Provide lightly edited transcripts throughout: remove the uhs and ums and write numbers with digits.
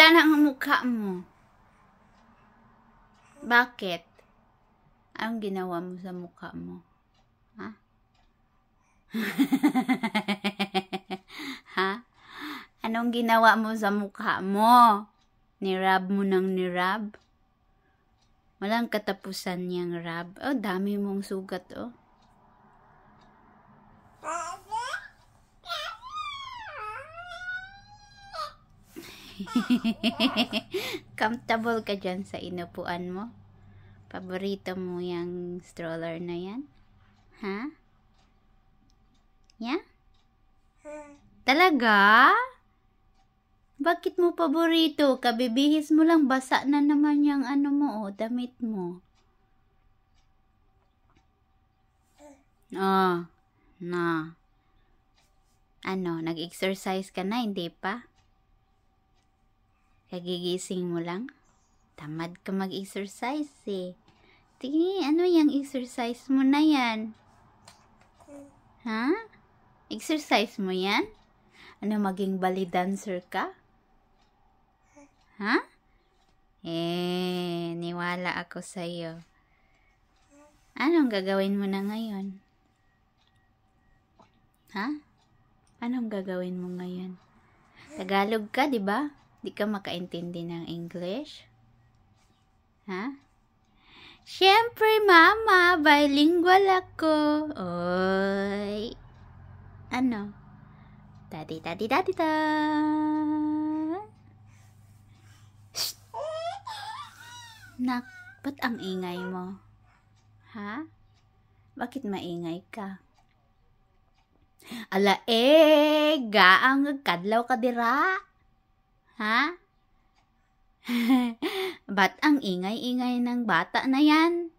gumagana ang mukha mo. Bakit? Anong ginawa mo sa mukha mo? Ha? Ha? Anong ginawa mo sa mukha mo? Nirab mo ng nirab? Walang katapusan niyang rab. Oh, dami mong sugat, oh. Comfortable ka dyan sa inupuan mo? Paborito mo yung stroller na yan? Ha? Yeah? Talaga? Bakit mo paborito? Kabibihis mo lang, basa na naman yung ano mo, oh, damit mo. Oh, na. Ano, nag-exercise ka na, hindi pa? Kagigising mo lang? Tamad ka mag-exercise eh. Tingin, ano yung exercise mo na yan? Ha? Exercise mo yan? Ano, maging ballet dancer ka? Ha? Niwala ako sa'yo. Anong gagawin mo na ngayon? Ha? Anong gagawin mo ngayon? Tagalog ka, di ba? Di ka makaintindi ng English? Ha? Siyempre, mama, bilingual ako. Oy. Ano? Daddy. Shh. Nak, ba't ang ingay mo? Ha? Bakit maingay ka? Ala, gaang kadlaw ka dira. Ha? Ba't ang ingay-ingay ng bata na yan?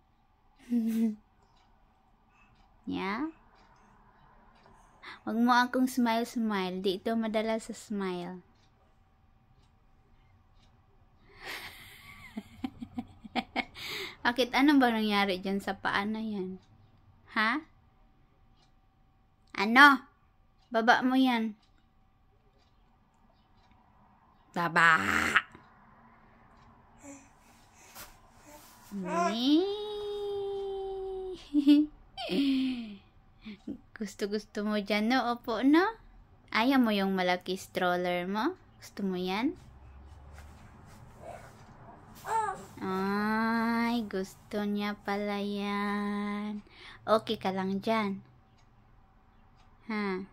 Yeah? Huwag mo akong smile. Di ito madala sa smile. Bakit? Ano ba nangyari dyan sa paa na yan? Ha? Ano? Baba mo yan. Baba! Gusto mo dyan, no? Opo, no? Ayaw mo yung malaki stroller mo? Gusto mo yan? Ay, gusto niya pala yan. Okay ka lang dyan. Ha?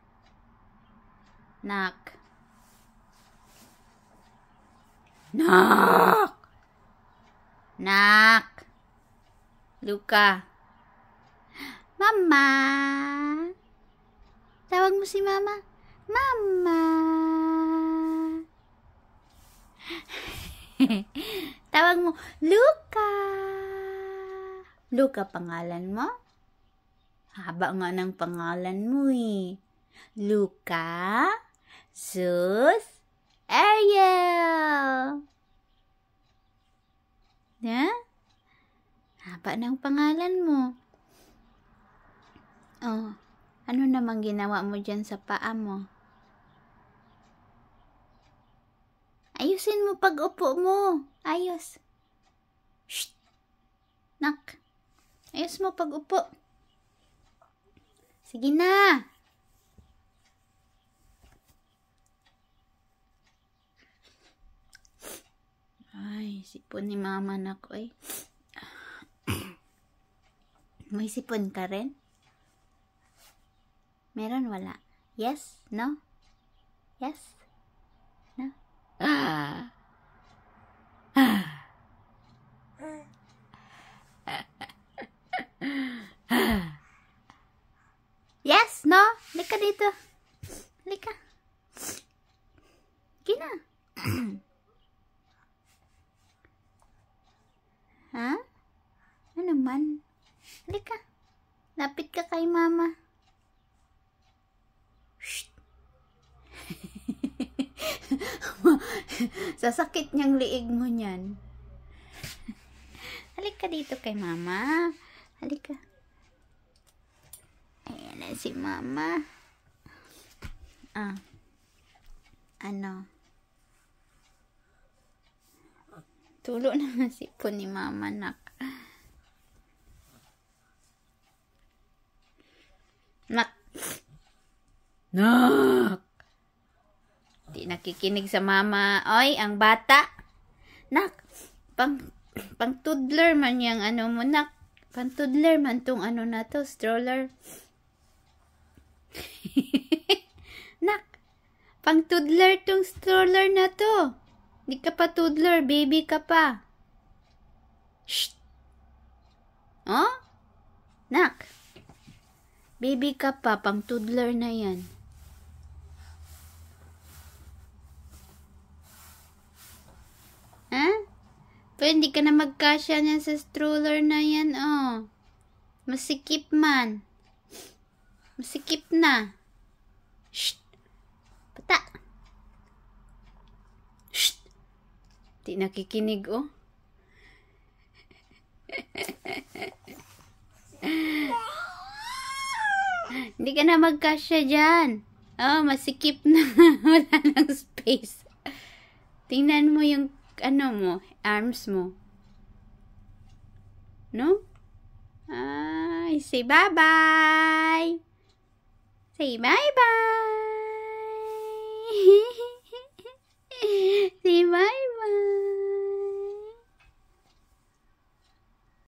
Nak. Luka. Mama. Tawag mo si mama. Mama. Tawag mo, Luka. Luka pangalan mo? Haba nga ng pangalan mo eh. Luka, Sus, Ariel. Ha? Haba ng pangalan mo. Oh, ano namang ginawa mo dyan sa paa mo? Ayusin mo pag-upo mo. Ayos. Shh. Nak. Ayos mo pag-upo. Sige na. Ay, sipon ni mama na ko eh. May sipon ka rin? Meron, wala? Yes? No? Yes? No? Yes? No? Halika dito. Halika. Gina. Ha? Ano naman? Halika. Lapit ka kay mama. Shh. Sasakit niyang liig mo niyan. Halika dito kay mama. Halika. Ayan na si mama. Ano? Tulo na nga sipon ni mama, nak. Nak. Nak. Di nakikinig sa mama. Oy, ang bata. Nak. Pang toddler man yung ano mo, nak. Pang toddler man tong ano na to, stroller. Nak. Pang toddler tong stroller na to. Di ka pa toddler, baby ka pa. Shh. Oh? Nak. Baby ka pa, pang toddler na yan. Ha? Pero hindi ka na magkasya niyan sa stroller na yan, oh. Masikip man. Masikip na. Shh. Bata. Shh. Di nakikinig, oh. Hindi ka na magkasya dyan. Oh, masikip na. Wala nang space. Tingnan mo yung, ano mo, arms mo. No? Ay, say bye-bye. Say bye-bye. Say bye-bye.